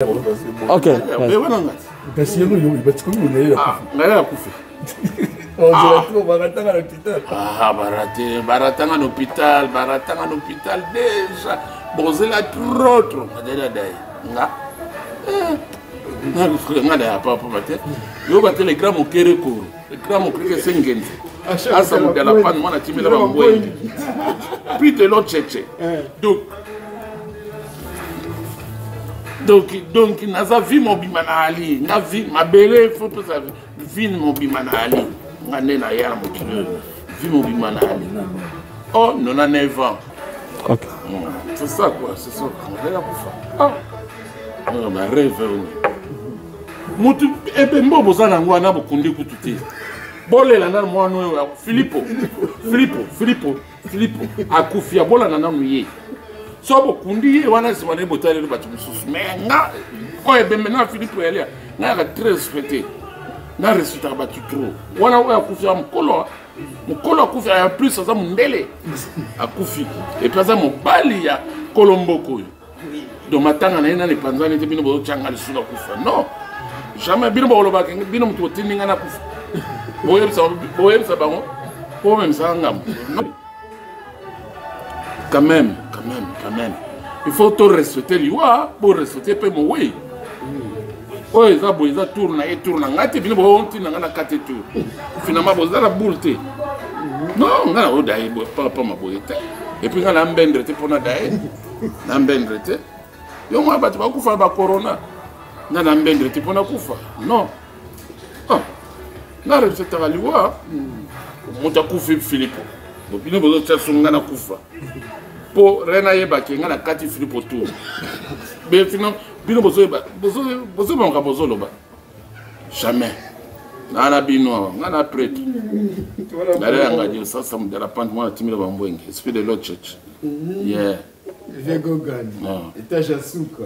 Ok. Kasi yango yo batiko ni ngaya kufa. Baratanga en hôpital, déjà. Bozela trop. Nga. Nga pas mater. Yo ba telegram au Kérékour. Le grand mon cri sengenze. Asa mo la pan mona timela ba ngwe. Puis de l'autre tchétché. Donc, naza vi mobimana ali, na vi mabele faut ça vi mobimana ali, ngane na ya mokilo, vi mobimana ali. Oh, 99 ans. Ok. C'est ça quoi, c'est ça. On va pour ça. Ah. On a rêvé. Mutu ebe mbobo sana ngwana bokundi kututi. Bolela na mwana no Filippo akufia bola na nanu ye. So bokundi wana simane botale batu mususu mais nga ko ebe mena Filippo yalia na ka très respecté na respecter batu trop wana wa akufia mukolo akufia ya plus ça mundele akufi et puis ça mobali ya Kolomboko do matanga na ina ni panzani te bino bo changa lisula kufa non jamais bino bo loba bino mutu tininga na kufa boyebisa bango po même ça ngam quand même. Il faut tout respecter l'IWA pour respecter peu mon oui. Oh, ils ont tourné et tourné. Ngati bino bo onti na ngana kate tour. Finalement boza la boulte. Non, ngana o dai pas ma boyete. Et puis ngana mbendre te pona dai. Na mbendre te. Yo mwa batu ba kufa ba corona. Ngana mbendre te pona kufa. Non. Ah. Na respecter l'IWA. Monta kufa Filippo. Donc bino bozo tsasunga na kufa. Po rena yeba ke ngana kati Filippo tour. Mais finalement bino bozo banka bozo loba. Jamais. Nana bino ngana prêtre. Ngara ngaji sasa mdala pante mwana timile bambwenge. Esprit de l'autre church. Yeah. Vego gani. Etage asuka.